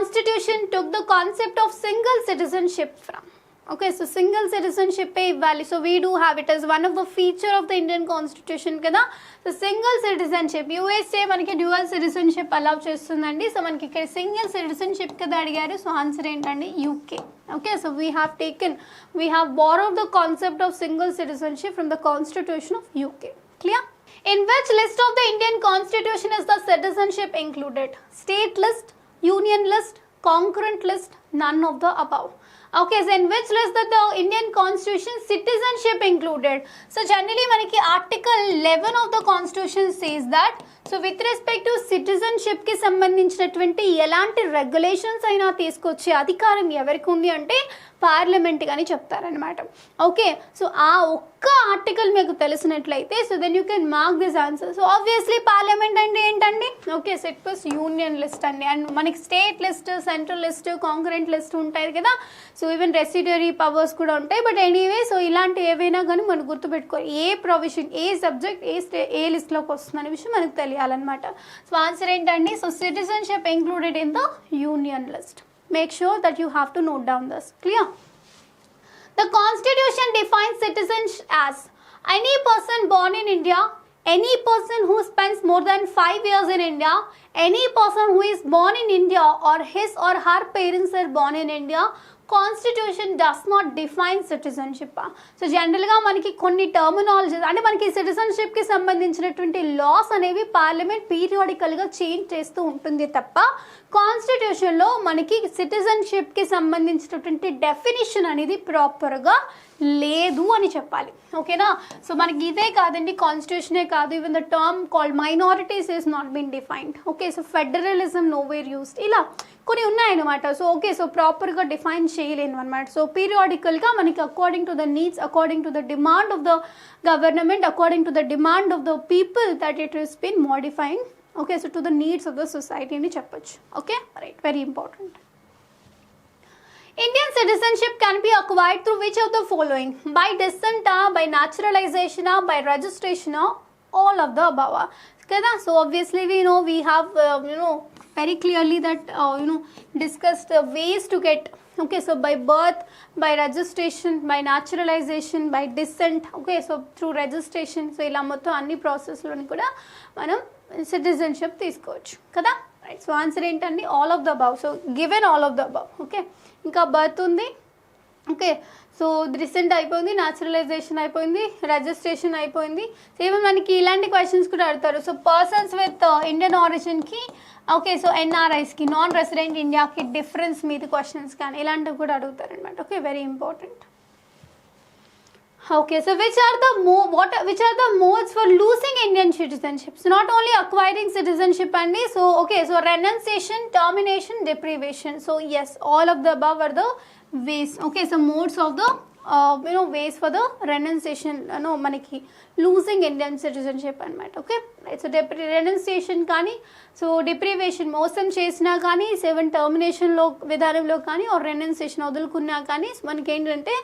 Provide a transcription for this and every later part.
Constitution took the concept of single citizenship from? Okay, so single citizenship pe ఇవ్వాలి. So we do have it as one of the feature of the Indian constitution కదా. So single citizenship, USA మనకి dual citizenship allow చేస్తుందండి. So మనకి ఇక్కడ single citizenship కదా అడిగారు. So answer ఏంటండి? UK. Okay, so we have borrowed the concept of single citizenship from the constitution of UK. Clear? In which list of the Indian constitution is the citizenship included? State list, union list, concurrent list, none of the above. Okay, so in which list that the Indian constitution citizenship included? So generally manaki article 11 of the constitution says that, so with respect to citizenship ki సంబంధించినటువంటి ఎలాంటి regulations అయినా తీసుకొచ్చే అధికారం ఎవరికి ఉంది అంటే parliament అని చెప్తారనమాట. ఓకే, సో ఆ ఒక్క ఆర్టికల్ మీకు తెలిసినట్లయితే so then you can mark this answer. So obviously parliament అంటే ఏంటండి? Okay, so it was union list అండి. అండ్ మనకి state list, central list, concurrent list ఉంటాయి కదా. సో ఈవెన్ రెసిడ్యూరీ పవర్స్ కూడా ఉంటాయి. బట్ ఎనీవే, సో ఇలాంటి ఏవైనా కానీ మనం గుర్తుపెట్టుకోవాలి, ఏ ప్రొవిజన్, ఏ సబ్జెక్ట్ ఏ లిస్ట్లోకి వస్తుంది అనే విషయం మనకు తెలియాలన్నమాట. సో ఆన్సర్ ఏంటండి? So citizenship included in the union list. Make sure that you have to note down this. Clear? The constitution defines citizenship as any person born in India, any person who spends more than 5 years in India, any person who is born in India or his or her parents are born in India. Constitution does not define citizenship. So జనరల్గా మనకి కొన్ని terminologies అంటే మనకి సిటిజన్షిప్కి సంబంధించినటువంటి loss అనేవి parliament పీరియాడికల్గా change చేస్తూ ఉంటుంది తప్ప కాన్స్టిట్యూషన్లో మనకి సిటిజన్షిప్కి సంబంధించినటువంటి డెఫినిషన్ అనేది ప్రాపర్గా లేదు అని చెప్పాలి. ఓకేనా? సో మనకి ఇదే కాదండి, కాన్స్టిట్యూషనే కాదు, even the term called minorities is not been defined. Okay, so federalism nowhere used, ఇలా కొన్ని ఉన్నాయన్నమాట. సో ఓకే, సో ప్రాపర్గా డిఫైన్ చేయలేను అనమాట. సో పీరియాడికల్గా మనకి according to the needs, according to the demand of the government, according to the demand of the people that it is been modifying. Okay, so to the needs of the society అని చెప్పొచ్చు. Okay, right, very important. Indian citizenship can be acquired through which of the following? By descent, by naturalization, by registration, all of the above. Okay, so obviously we have very clearly that discussed ways to get. Okay, so by birth, by registration, by naturalization, by descent. Okay, so through registration, so ila mottham anni process loni kuda manam citizenship తీసుకోవచ్చు కదా. Right, so answer ఏంటండి? All of the above. So given all of the above. Okay, ఇంకా birth ఉంది. Okay, so recent అయిపోయింది, naturalization అయిపోయింది, registration అయిపోయింది. Same మనకి ఇలాంటి క్వశ్చన్స్ కూడా అడుగుతారు. సో పర్సన్స్ విత్ ఇండియన్ ఆరిజిన్కి, ఓకే, సో ఎన్ఆర్ఐస్కి, నాన్ రెసిడెంట్ ఇండియాకి డిఫరెన్స్ మీద క్వశ్చన్స్ కానీ ఇలాంటివి కూడా అడుగుతారు అనమాట. Okay, very important. Okay, so which are the modes for losing Indian citizenship? So not only acquiring citizenship only. So okay, so renunciation, termination, deprivation. So yes, all of the above are the ways. Okay, so modes of the ways for the renunciation, manaki losing Indian citizenship anamata. Okay, right, so renunciation కానీ, so deprivation మోసం చేసినా కానీ, 7 termination లో విధానంలో కానీ, or renunciation వదులుకున్నా కానీ మనకి ఏంటంటే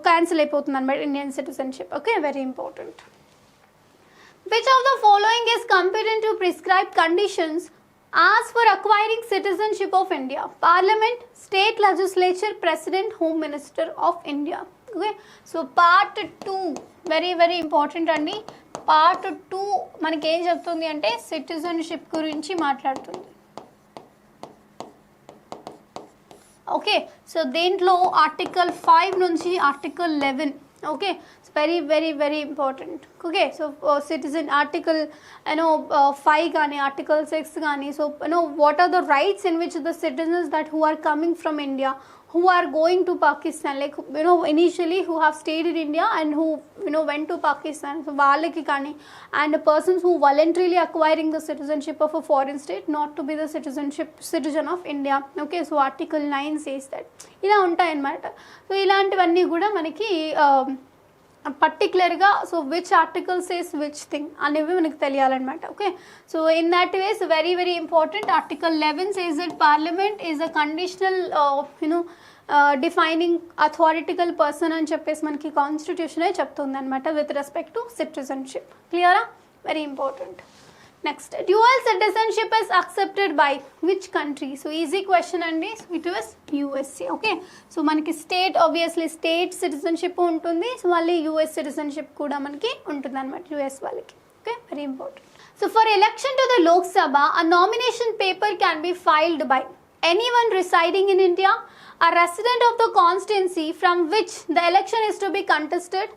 క్యాన్సిల్ అయిపోతుంది అనమాట Indian citizenship. Okay, very important. Which of the following is competent to prescribe conditions as for acquiring citizenship of India? Parliament, state legislature, president, home minister of India. Okay, so part 2 very very important అండి. part 2 మనకి ఏం చెప్తుంది అంటే citizenship గురించి మాట్లాడుతుంది. Okay, so దీంట్లో article 5 నుంచి article 11. Okay, it's very very very important. Okay, so citizen article 5 కానీ ఆర్టికల్ 6 కానీ, so what are the rights in which the citizens that who are coming from India, who are going to Pakistan, like initially who have stayed in India and who went to Pakistan, so వాళ్ళకి కానీ, and persons who voluntarily acquiring the citizenship of a foreign state not to be the citizen of India. Okay, so article 9 says that. ఇలా ఉంటాయి అన్నమాట. So ఇలాంటివన్నీ కూడా మనకి పర్టికులర్గా so which article says which thing అనేవి మనకు తెలియాలన్నమాట. Okay, so in that ways very very important. Article 11 says that parliament is a conditional defining authoritative person అని చెప్పేసి మనకి కాన్స్టిట్యూషనే చెప్తుంది అనమాట విత్ రెస్పెక్ట్ టు సిటిజన్షిప్. క్లియరా? Very important. Next dual citizenship is accepted by which country? So easy question అండి. It was USA. Okay, so మనకి state obviously state citizenship ఉంటుంది, సో మళ్ళీ యూఎస్ సిటిజన్షిప్ కూడా మనకి ఉంటుంది అనమాట యూఎస్ వాళ్ళకి. Okay, very important. So for election to the Lok Sabha a nomination paper can be filed by anyone residing in India, a resident of the constituency from which the election is to be contested,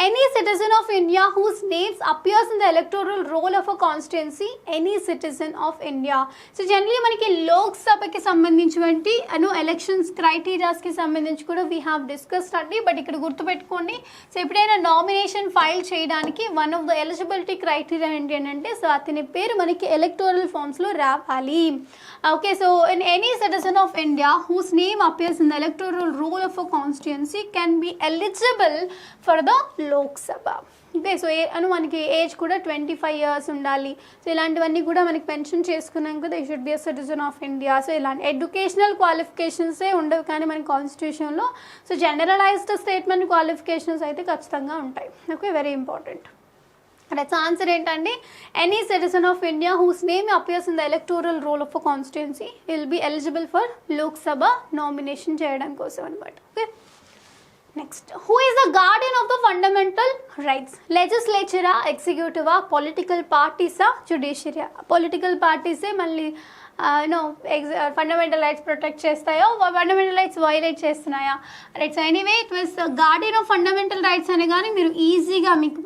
any citizen of India whose names appears in the electoral roll of a constituency, any citizen of India. So generally మనకి లోక్ సభకి సంబంధించినటువంటి elections క్రైటీరియాస్కి సంబంధించి కూడా we have discussed అండి. But ఇక్కడ గుర్తుపెట్టుకోండి, సో ఎప్పుడైనా నామినేషన్ ఫైల్ చేయడానికి one of the eligibility criteria ఏంటి అంటే, సో అతని పేరు మనకి ఎలక్టోరల్ ఫామ్స్లో రావాలి. Okay, so in any citizen of India whose name appears in the electoral roll of a constituency can be eligible for the Lok Sabha. Okay, so మనకి age కూడా 25 years ఉండాలి. సో ఇలాంటివన్నీ కూడా మనకి మెన్షన్ చేసుకున్నాం కదా, ఈ should be a citizen of India. So ఇలాంటి ఎడ్యుకేషనల్ క్వాలిఫికేషన్సే ఉండవు కానీ మన కాన్స్టిట్యూషన్లో. సో జనరలైజ్డ్ స్టేట్మెంట్ క్వాలిఫికేషన్స్ అయితే ఖచ్చితంగా ఉంటాయి. Okay, very important. Right, answer ఏంటండి? Any citizen of India whose name appears in the electoral roll of a constituency will be eligible for Lok Sabha nomination చేయడం కోసం అనమాట. Okay, next who is the guardian of the fundamental rights? లెజిస్లేచరా, ఎగ్జిక్యూటివా, పొలిటికల్ పార్టీసా, జ్యుడిషియరియా? Political పార్టీసే మళ్ళీ ఫండమెంటల్ రైట్స్ ప్రొటెక్ట్ చేస్తాయో, ఫండమెంటల్ రైట్స్ వైలేట్ చేస్తున్నాయా? Right, so anyway it was guardian of fundamental rights అని కానీ మీరు ఈజీగా మీకు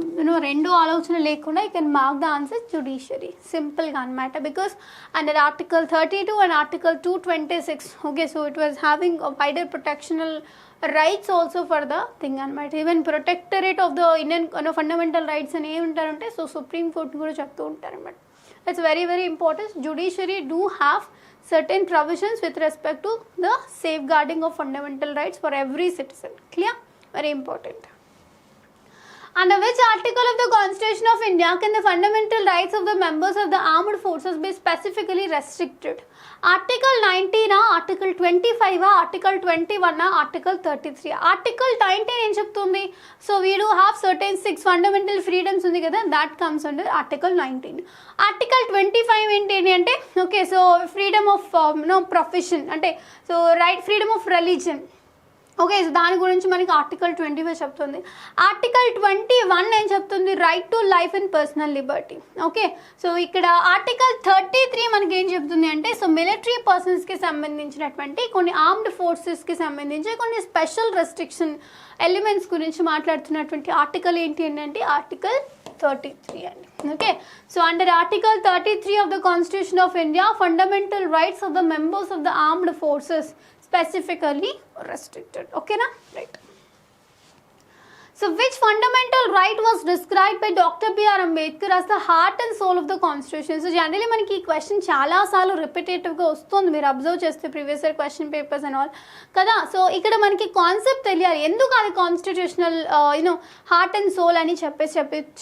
రెండు ఆలోచన లేకుండా you can mark the answer judiciary, సింపుల్గా అనమాట. Because under article 32 and article 226, okay, so it was having wider protectional rights also for the thing అనమాట. Even protectorate of the Indian fundamental rights అని ఏముంటారంటే, సో సుప్రీం కోర్ట్ కూడా చెప్తూ ఉంటారనమాట. It's very, very important. Judiciary do have certain provisions with respect to the safeguarding of fundamental rights for every citizen. Clear? Very important. Under which article of the Constitution of India can the fundamental rights of the members of the armed forces be specifically restricted? Article 19, Article 25, Article 21, Article 33. Article 19 ఏం చెప్తుంది? So we do have certain 6 fundamental freedoms ఉంది కదా, that comes under Article 19. Article 25 ఏంటి అంటే, okay, so freedom of profession అంటే, so right, freedom of religion. Okay, so దాని గురించి మనకి ఆర్టికల్ 25 చెప్తుంది. ఆర్టికల్ 21 ఏం చెప్తుంది? Right to life and personal Liberty. Okay, so ఇక్కడ ఆర్టికల్ 33 మనకి ఏం చెప్తుంది అంటే, సో మిలిటరీ పర్సన్స్కి సంబంధించినటువంటి కొన్ని ఆర్మ్డ్ ఫోర్సెస్కి సంబంధించి కొన్ని స్పెషల్ రెస్ట్రిక్షన్ ఎలిమెంట్స్ గురించి మాట్లాడుతున్నటువంటి ఆర్టికల్ ఏంటి అంటే ఆర్టికల్ 33 అండి. Okay, so under article 33 of the constitution of India fundamental rights of the members of the armed forces specifically restricted. Okay na? Right. So which fundamental right was described by Dr. B.R. Ambedkar as the heart and soul of the constitution? So generally మనకి ఈ question చాలా సార్లు రిపిటేటివ్గా వస్తుంది, మీరు observe చేస్తే previous year question papers and all కదా. So ఇక్కడ మనకి కాన్సెప్ట్ తెలియాలి, ఎందుకు అది కాన్స్టిట్యూషనల్ హార్ట్ అండ్ సోల్ అని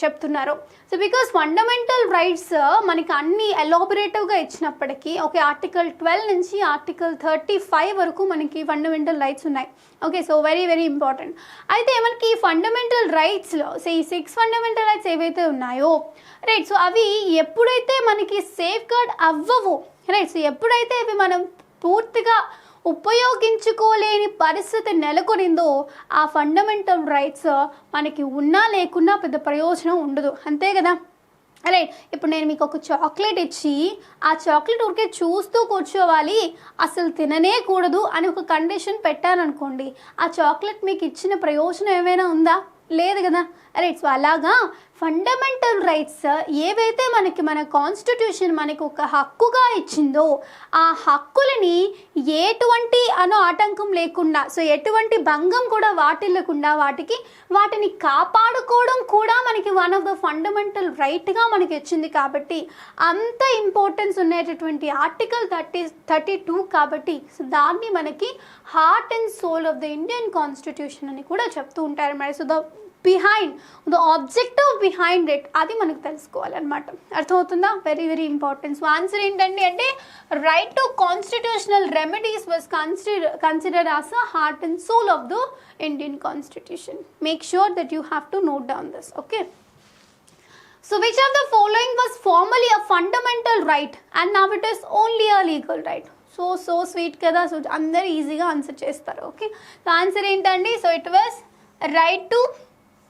చెప్తున్నారు. సో బికాస్ ఫండమెంటల్ రైట్స్ మనకి అన్ని ఎలాబొరేటివ్గా ఇచ్చినప్పటికీ, ఓకే, ఆర్టికల్ 12 నుంచి ఆర్టికల్ 35 వరకు మనకి ఫండమెంటల్ రైట్స్ ఉన్నాయి. Okay, so very, very important. అయితే మనకి ఈ ఫండమెంటల్ రైట్స్లో సో ఈ 6 ఫండమెంటల్ రైట్స్ ఏవైతే ఉన్నాయో, రైట్, సో అవి ఎప్పుడైతే మనకి సేఫ్ గార్డ్ అవ్వవు, రైట్, సో ఎప్పుడైతే ఇవి మనం పూర్తిగా ఉపయోగించుకోలేని పరిస్థితి నెలకొనిందో ఆ ఫండమెంటల్ రైట్స్ మనకి ఉన్నా లేకున్నా పెద్ద ప్రయోజనం ఉండదు, అంతే కదా. రైట్, ఇప్పుడు నేను మీకు ఒక చాక్లెట్ ఇచ్చి ఆ చాక్లెట్ ఊరికే చూస్తూ కూర్చోవాలి, అసలు తిననే కూడదు అని ఒక కండిషన్ పెట్టాననుకోండి, ఆ చాక్లెట్ మీకు ఇచ్చిన ప్రయోజనం ఏమైనా ఉందా? లేదు కదా. రైట్, సో అలాగా ఫండమెంటల్ రైట్స్ ఏవైతే మనకి మన కాన్స్టిట్యూషన్ మనకి ఒక హక్కుగా ఇచ్చిందో ఆ హక్కులని ఎటువంటి ఆటంకం లేకుండా, సో ఎటువంటి భంగం కూడా వాటిల్లకుండా వాటిని కాపాడుకోవడం కూడా మనకి వన్ ఆఫ్ ద ఫండమెంటల్ రైట్గా మనకి ఇచ్చింది. కాబట్టి అంత ఇంపార్టెన్స్ ఉండేటటువంటి ఆర్టికల్ 32 కాబట్టి సో దాన్ని మనకి heart and soul of the Indian constitution అని కూడా చెప్తూ ఉంటారు మరి. So the objective behind it అది మనకు తెలుసుకోవాలన్నమాట, అర్థమవుతుందా? Very, very important. So answer ఏంటండి అంటే right to constitutional remedies was considered as a heart and soul of the Indian constitution. Make sure that you have to note down this. Okay, so which of the following was formerly a fundamental right and now it is only a legal right. So sweet కదా. So అందరు ఈజీగా answer చేస్తారు. Okay, so answer ఏంటండి? So it was right to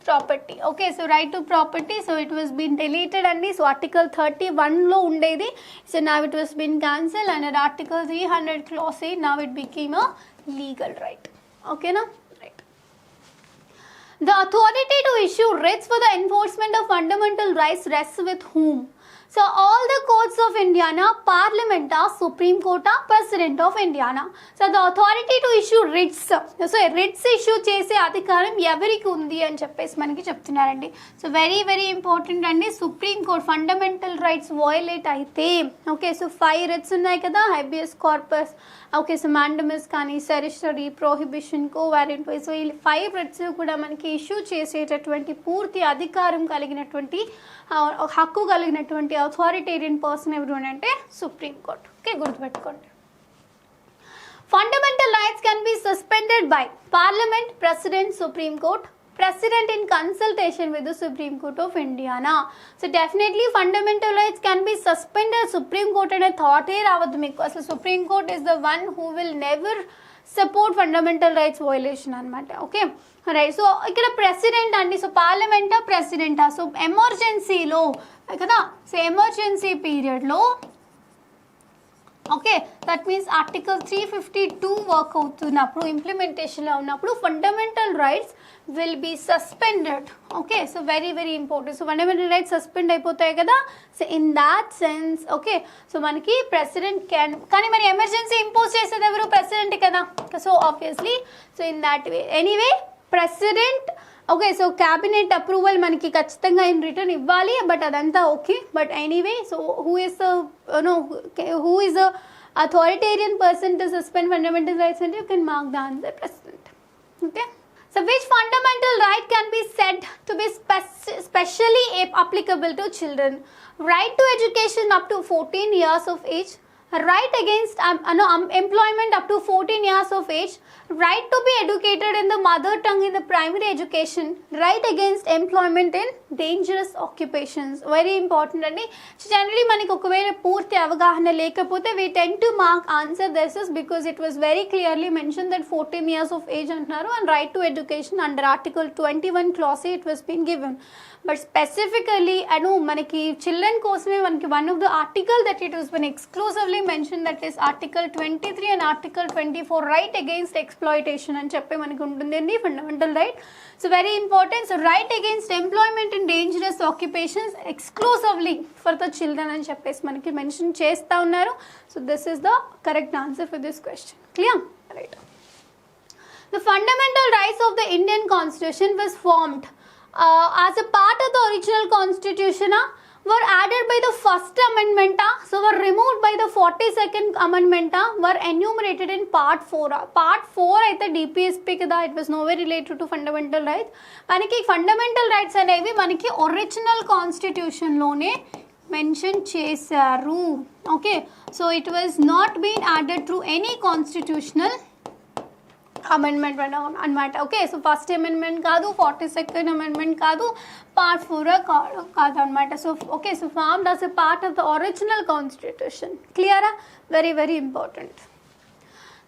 property. Okay, so right to property. So it was been deleted అండి. So article 31లో ఉండేది. So now it was been cancel and article 300 clause 8 now it became a legal right. ఓకేనా? Right. The authority to issue writs for the enforcement of fundamental rights rests with whom? So all the courts of Indiana, Parliament, Supreme Court, President of Indiana. So the authority to issue writs. So writs issue చేసే అధికారం ఎవరికి ఉంది అని చెప్పేసి మనకి చెప్తున్నారండి. So very very important అండి. Supreme court fundamental rights violate అయితే, ఓకే, సో 5 writs ఉన్నాయి కదా, హైబియస్ కార్పస్, ఓకే, సో మ్యాండమస్ కానీ, సెరిస్టరీ, ప్రోహిబిషన్, కోవారెంట్. సో ఈ 5 writs కూడా మనకి ఇష్యూ చేసేటటువంటి పూర్తి అధికారం కలిగినటువంటి, హక్కు కలిగినటువంటి అథారిటేరియన్ పర్సన్ ఎవరు అంటే సుప్రీం కోర్ట్. ఓకే, గుర్తుపెట్టుకోండి. Fundamental rights can be suspended by parliament, president, supreme court, president in consultation with the Supreme Court of Indiana. So definitely fundamental rights can be suspended. Supreme Court ane thought e ravadu meeku. Asalu Supreme Court is the one who will never support fundamental rights violation anamata. Okay, right. So ikkada president andi, so parliament president, so emergency lo kada, so emergency period lo, okay, that means article 352 work అవుతున్నప్పుడు, ఇంప్లిమెంటేషన్లో ఉన్నప్పుడు fundamental rights will be suspended. Okay, so very very important. So fundamental rights suspend అయిపోతాయి కదా. So in that sense, okay, so మనకి president can, కానీ మరి emergency impose చేసేది ఎవరు? ప్రెసిడెంట్ కదా. So obviously, so in that way anyway president, okay, so cabinet approval మనకి ఖచ్చితంగా ఇన్ రిటర్న్ ఇవ్వాలి, బట్ అదంతా okay. But anyway, so who is the authoritarian person to suspend fundamental rights అంటే you can mark the answer president. Okay, so which fundamental right can be said to be specially applicable to children? Right to education up to 14 years of age, right against employment up to 14 years of age, right to be educated in the mother tongue in the primary education, right against employment in dangerous occupations. Very important andi. So generally maniki okavela poorthi avagahana lekapothe we tend to mark answer this is because it was very clearly mentioned that 14 years of age antaru and right to education under article 21 clause 8 was been given. But specifically manaki children kosame manaki one of the article that it was been exclusively mentioned, that is article 23 and article 24, right against exploitation అని చెప్పి మనకి ఉంటుందండి fundamental right. So very important. So right against employment in dangerous occupations exclusively for the children అని చెప్పేసి మనకి mention చేస్తూ ఉన్నారు. So this is the correct answer for this question. Clear? Right. The fundamental rights of the Indian Constitution was formed as a part of the original Constitution, were added by the first amendment, so were removed by the 42nd amendment, were enumerated in part 4. Part 4 అయితే DPSP కదా, it was nowhere related to fundamental rights. మనకి fundamental rights అనేవి మనకి original constitution లోనే mention చేశారు. Okay, so it was not been added through any constitutional amendment అనమాట. Okay, so first amendment కాదు, 42nd amendment కాదు, పార్ట్ 4 కాదు అనమాట. So okay, so formed as a part of the original constitution. క్లియరా? Very very important.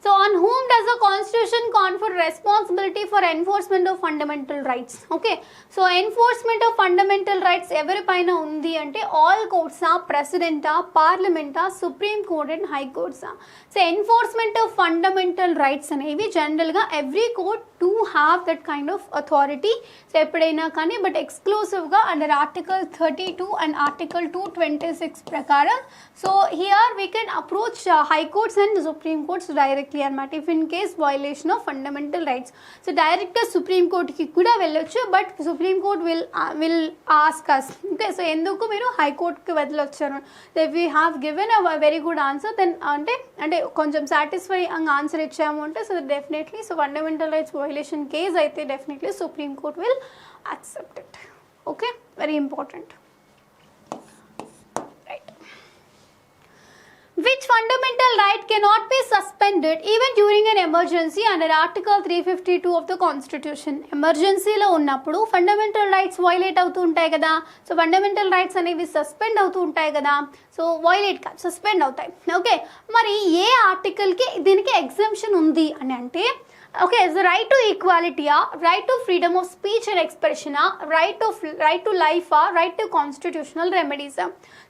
So on whom does the constitution confer responsibility for enforcement of fundamental rights? Okay, so enforcement of fundamental rights ఎవరి పైన ఉంది అంటే all courts, president, parliament, supreme court and high courts. So enforcement of fundamental rights అనేవి general గా every court to have that kind of authority. సో ఎప్పుడైనా కానీ but exclusive గా అండర్ ఆర్టికల్ 32 అండ్ ఆర్టికల్ 226 ప్రకారం. So here we can approach high courts and supreme courts directly అనమాట if in case violation of fundamental rights. So డైరెక్ట్గా supreme కోర్ట్కి కూడా వెళ్ళొచ్చు, but supreme court will ask us. Okay, so ఎందుకు మీరు హైకోర్టుకి వదిలొచ్చారు? If we have given a very good answer then అంటే కొంచెం సాటిస్ఫై ఆన్సర్ ఇచ్చాము అంటే so definitely so fundamental rights violation case అయితే definitely supreme court will accept it. Okay, very important. which fundamental right cannot be suspended even during an emergency under Article 352 of the Constitution. ఎమర్జెన్సీలో ఉన్నప్పుడు fundamental rights violate అవుతూ ఉంటాయి కదా, so fundamental rights అనేవి suspend అవుతూ ఉంటాయి కదా, so violate కాదు సస్పెండ్ అవుతాయి. ఓకే, మరి ఏ ఆర్టికల్కి దీనికి ఎగ్జంప్షన్ ఉంది అని అంటే, ఓకే, సో రైట్ టు ఈక్వాలిటీయా, right to freedom of speech and ఎక్స్ప్రెషనా, రైట్ టు లైఫా, రైట్ టు కాన్స్టిట్యూషనల్ రెమెడీసా.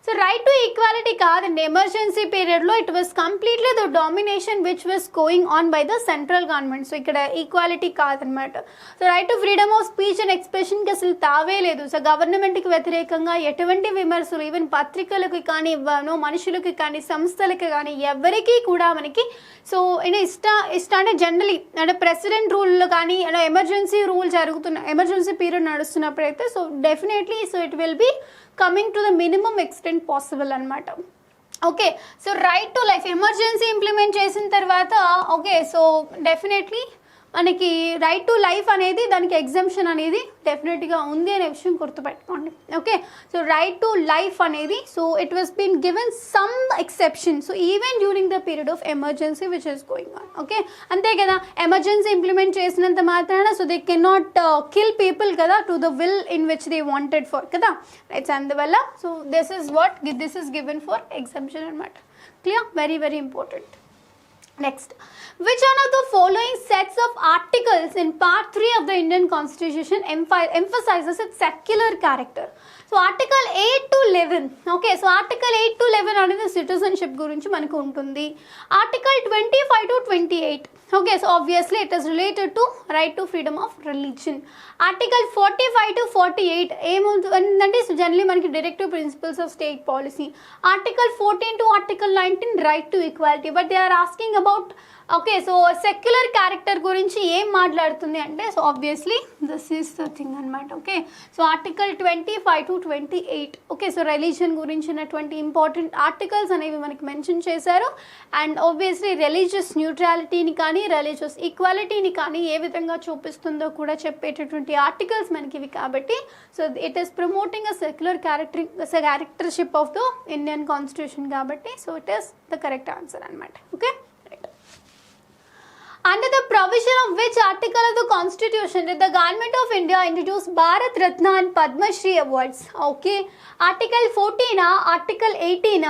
సో రైట్ టు ఈక్వాలిటీ కాదండి, ఎమర్జెన్సీ పీరియడ్లో it was completely the domination which was going on by the central government. So ఇక్కడ equality కాదనమాట. So right to freedom of speech and ఎక్స్ప్రెషన్కి అసలు తావే లేదు. సో గవర్నమెంట్కి వ్యతిరేకంగా ఎటువంటి విమర్శలు ఈవెన్ పత్రికలకి కానీ, మనుషులకి కానీ, సంస్థలకి కానీ ఎవరికి కూడా మనకి సో ఇష్ట అంటే జనరలీ అంటే ప్రెసిడెంట్ రూల్లో కానీ ఎమర్జెన్సీ రూల్ ఎమర్జెన్సీ పీరియడ్ నడుస్తున్నప్పుడైతే so definitely so it will be coming to the minimum extent possible అనమాట. Okay, so right to life emergency implement చేసిన తర్వాత ఓకే, సో డెఫినెట్లీ మనకి రైట్ టు లైఫ్ అనేది దానికి ఎగ్జంప్షన్ అనేది డెఫినెట్గా ఉంది అనే విషయం గుర్తుపెట్టుకోండి. Okay, so right to life అనేది so it was been given some exception so even during the period of emergency which is going on. Okay, అంతే కదా, ఎమర్జెన్సీ ఇంప్లిమెంట్ చేసినంత మాత్రాన so they can not kill people కదా to the will in which they wanted for కదా, rights. అందువల్ల so this is given for exemption అనమాట. Clear, very very important. Next, which one of the following sets of articles in part 3 of the Indian Constitution emphasizes its secular character? So article 8 to 11, okay, so article 8 to 11 అనేది citizenship గురించి మనకు ఉంటుంది. article 25 to 28, okay, so obviously it is related to right to freedom of religion. article 45 to 48 ఏముందంటే so generally మనకి directive principles of state policy. article 14 to article 19 right to equality, but they are asking about okay, so secular character గురించి ఏం మాట్లాడుతుంది అంటే so obviously this is the thing అనమాట. Okay, so article 25 to 28, okay, so religion గురించినటువంటి important articles అనేవి మనకి mention చేశారు. And obviously religious న్యూట్రాలిటీని కానీ రిలీజియస్ ఈక్వాలిటీని కానీ ఏ విధంగా చూపిస్తుందో కూడా చెప్పేటటువంటి ఆర్టికల్స్ మనకి ఇవి కాబట్టి so it is promoting a secular charactership of the Indian constitution కాబట్టి so it is the correct answer అనమాట. Okay, under the provision of which article of the Constitution did the Government of India introduce Bharat Ratna and Padma Shri awards? Okay, article 14, article 18,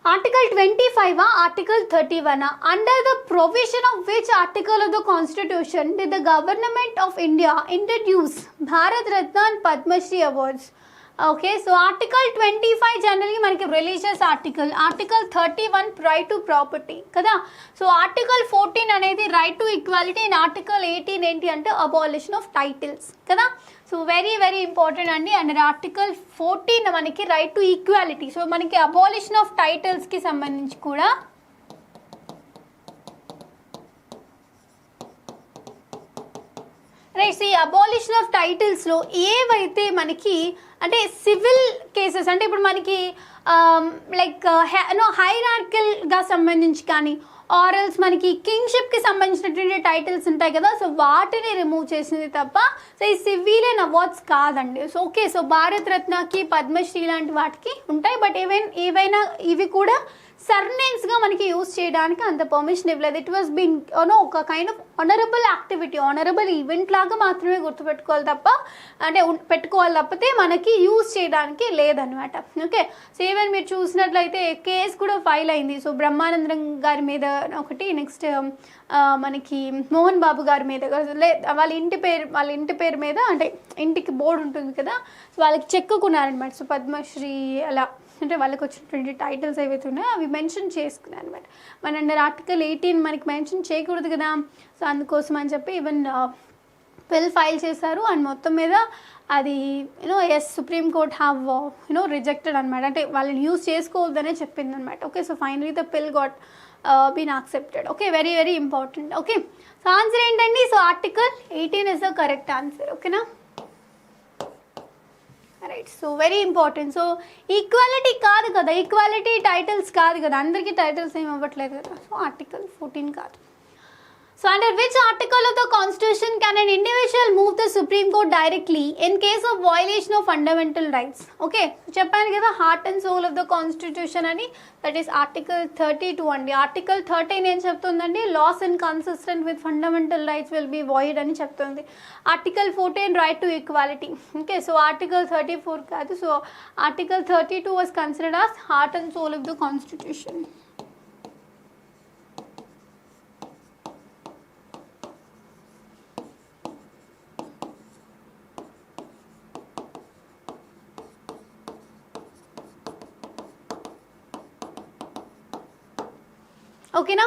article 25, article 31. Under the provision of which article of the Constitution did the Government of India introduce Bharat Ratna and Padma Shri awards? Okay, so article 25 జనరల్గా మనకి religious article 31 right to property కదా, so article 14 అనేది right to equality and article 18 ఏంటి అంటే abolition of titles కదా. So very very important అండి. And article 14 మనకి right to equality, so మనకి అబాలిషన్ ఆఫ్ టైటిల్స్కి సంబంధించి కూడా రైట్. ఈ అబాలిషన్ ఆఫ్ టైటిల్స్లో ఏవైతే మనకి అంటే సివిల్ కేసెస్ అంటే ఇప్పుడు మనకి లైక్ హైరార్కల్గా సంబంధించి కానీ ఆర్ఎల్స్ మనకి కింగ్షిప్కి సంబంధించినటువంటి టైటిల్స్ ఉంటాయి కదా, సో వాటిని రిమూవ్ చేసింది తప్ప సో ఈ సివిలియన్ అవార్డ్స్ కాదండి. సో ఓకే, సో భారత్ రత్నకి పద్మశ్రీ లాంటి వాటికి ఉంటాయి, బట్ ఏవైనా ఇవి కూడా సర్నేమ్స్గా మనకి యూజ్ చేయడానికి అంత పర్మిషన్ ఇవ్వలేదు. ఇట్ వాస్ బీన్ ఒక kind of honourable activity, honourable event లాగా మాత్రమే గుర్తుపెట్టుకోవాలి తప్పితే మనకి యూజ్ చేయడానికి లేదనమాట. ఓకే, సో ఈవెన్ మీరు చూసినట్లయితే కేసు కూడా ఫైల్ అయింది. సో బ్రహ్మానందం గారి మీద ఒకటి, నెక్స్ట్ మనకి మోహన్ బాబు గారి మీద వాళ్ళ ఇంటి పేరు మీద అంటే ఇంటికి బోర్డు ఉంటుంది కదా, సో వాళ్ళకి చెక్కుకున్నారనమాట. సో పద్మశ్రీ అలా అంటే వాళ్ళకి వచ్చినటువంటి టైటిల్స్ ఏవైతే ఉన్నాయో అవి మెన్షన్ చేసుకున్నాను అనమాట. మన అండర్ ఆర్టికల్ 18 మనకి మెన్షన్ చేయకూడదు కదా, సో అందుకోసం అని చెప్పి ఈవెన్ బిల్ ఫైల్ చేశారు. అండ్ మొత్తం మీద అది సుప్రీం కోర్ట్ హ్యావ్ రిజెక్టెడ్ అనమాట, అంటే వాళ్ళని యూజ్ చేసుకోవద్దనే చెప్పింది అనమాట. Okay, so finally the bill got been accepted. Okay, very very important. Okay, so answer ఏంటండి? So article 18 is the correct answer. ఓకేనా, right. So very important. So equality కాదు కదా, ఈక్వాలిటీ టైటిల్స్ కాదు కదా, అందరికీ టైటిల్స్ ఏమి ఇవ్వట్లేదు కదా, సో ఆర్టికల్ 14 కాదు. So under which article of the constitution can an individual move the supreme court directly in case of violation of fundamental rights? Okay, చెప్పాను కదా heart and soul of the constitution అని, that is article 32 అండి. Article 13 ఏం చెప్తుందండి, laws inconsistent with fundamental rights will be void అని చెప్తుంది. Article 14 right to equality. Okay, so article 34 కాదు, so article 32 was considered as heart and soul of the constitution. ఓకేనా?